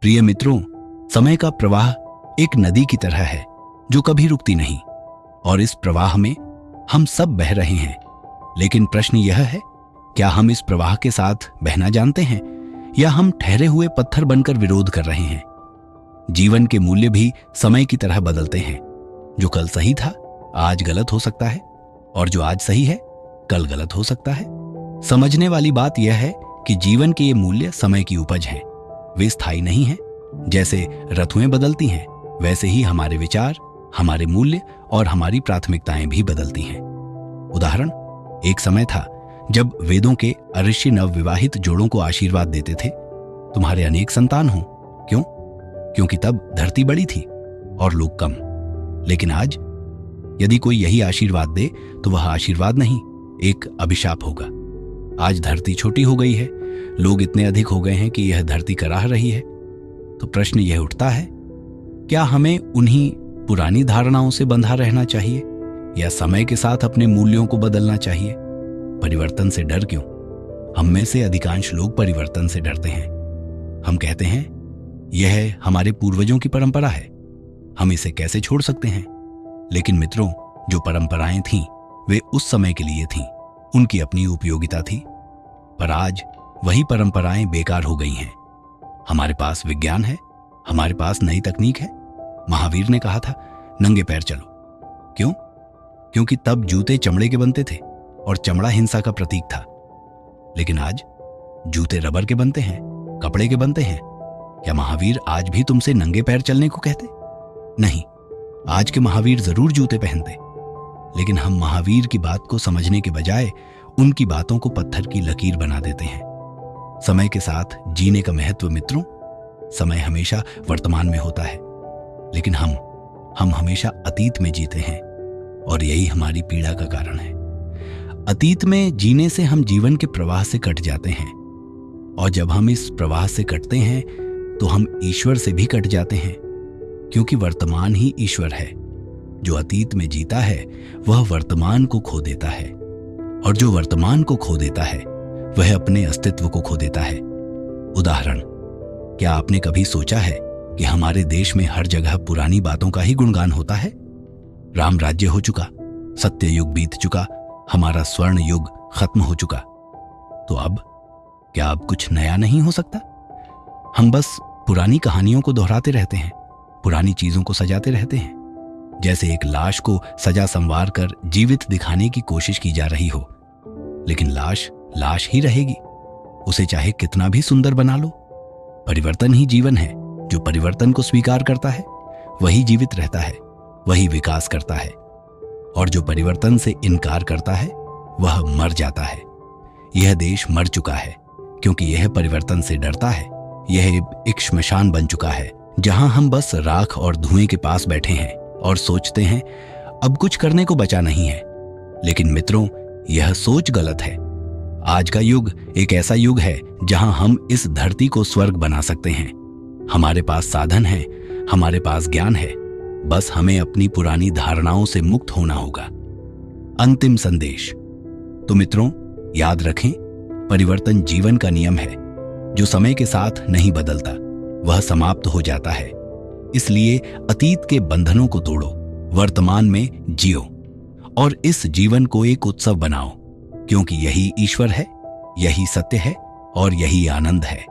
प्रिय मित्रों, समय का प्रवाह एक नदी की तरह है जो कभी रुकती नहीं, और इस प्रवाह में हम सब बह रहे हैं। लेकिन प्रश्न यह है, क्या हम इस प्रवाह के साथ बहना जानते हैं या हम ठहरे हुए पत्थर बनकर विरोध कर रहे हैं? जीवन के मूल्य भी समय की तरह बदलते हैं। जो कल सही था आज गलत हो सकता है, और जो आज सही है कल गलत हो सकता है। समझने वाली बात यह है कि जीवन के ये मूल्य समय की उपज हैं। वे स्थायी नहीं हैं। जैसे ऋतुएं बदलती हैं, वैसे ही हमारे विचार, हमारे मूल्य और हमारी प्राथमिकताएं भी बदलती हैं। उदाहरण, एक समय था जब वेदों के ऋषि नवविवाहित जोड़ों को आशीर्वाद देते थे, तुम्हारे अनेक संतान हों। क्यों? क्योंकि तब धरती बड़ी थी और लोग कम। लेकिन आज यदि कोई यही आशीर्वाद दे तो वह आशीर्वाद नहीं, एक अभिशाप होगा। आज धरती छोटी हो गई है, लोग इतने अधिक हो गए हैं कि यह धरती कराह रही है। तो प्रश्न यह उठता है, क्या हमें उन्हीं पुरानी धारणाओं से बंधा रहना चाहिए या समय के साथ अपने मूल्यों को बदलना चाहिए? परिवर्तन से डर क्यों? हम में से अधिकांश लोग परिवर्तन से डरते हैं। हम कहते हैं, यह हमारे पूर्वजों की परंपरा है, हम इसे कैसे छोड़ सकते हैं? लेकिन मित्रों, जो परंपराएं थीं वे उस समय के लिए थीं, उनकी अपनी उपयोगिता थी। पर आज वही परंपराएं बेकार हो गई हैं। हमारे पास विज्ञान है, हमारे पास नई तकनीक है। महावीर ने कहा था, नंगे पैर चलो। क्यों? क्योंकि तब जूते चमड़े के बनते थे और चमड़ा हिंसा का प्रतीक था। लेकिन आज जूते रबर के बनते हैं, कपड़े के बनते हैं। क्या महावीर आज भी तुमसे नंगे पैर चलने को कहते? नहीं, आज के महावीर जरूर जूते पहनते। लेकिन हम महावीर की बात को समझने के बजाय उनकी बातों को पत्थर की लकीर बना देते हैं। समय के साथ जीने का महत्व मित्रों, समय हमेशा वर्तमान में होता है, लेकिन हम हमेशा अतीत में जीते हैं, और यही हमारी पीड़ा का कारण है। अतीत में जीने से हम जीवन के प्रवाह से कट जाते हैं, और जब हम इस प्रवाह से कटते हैं तो हम ईश्वर से भी कट जाते हैं, क्योंकि वर्तमान ही ईश्वर है। जो अतीत में जीता है वह वर्तमान को खो देता है, और जो वर्तमान को खो देता है वह अपने अस्तित्व को खो देता है। उदाहरण, क्या आपने कभी सोचा है कि हमारे देश में हर जगह पुरानी बातों का ही गुणगान होता है? राम राज्य हो चुका, सत्य युग बीत चुका, हमारा स्वर्ण युग खत्म हो चुका। तो अब क्या अब कुछ नया नहीं हो सकता? हम बस पुरानी कहानियों को दोहराते रहते हैं, पुरानी चीजों को सजाते रहते हैं, जैसे एक लाश को सजा संवार कर जीवित दिखाने की कोशिश की जा रही हो। लेकिन लाश लाश ही रहेगी, उसे चाहे कितना भी सुंदर बना लो। परिवर्तन ही जीवन है। जो परिवर्तन को स्वीकार करता है वही जीवित रहता है, वही विकास करता है, और जो परिवर्तन से इनकार करता है वह मर जाता है। यह देश मर चुका है क्योंकि यह परिवर्तन से डरता है। यह एक श्मशान बन चुका है जहां हम बस राख और धुएं के पास बैठे हैं और सोचते हैं अब कुछ करने को बचा नहीं है। लेकिन मित्रों, यह सोच गलत है। आज का युग एक ऐसा युग है जहां हम इस धरती को स्वर्ग बना सकते हैं। हमारे पास साधन है, हमारे पास ज्ञान है, बस हमें अपनी पुरानी धारणाओं से मुक्त होना होगा। अंतिम संदेश। तो मित्रों, याद रखें, परिवर्तन जीवन का नियम है। जो समय के साथ नहीं बदलता वह समाप्त हो जाता है। इसलिए अतीत के बंधनों को तोड़ो, वर्तमान में जियो, और इस जीवन को एक उत्सव बनाओ, क्योंकि यही ईश्वर है, यही सत्य है और यही आनंद है।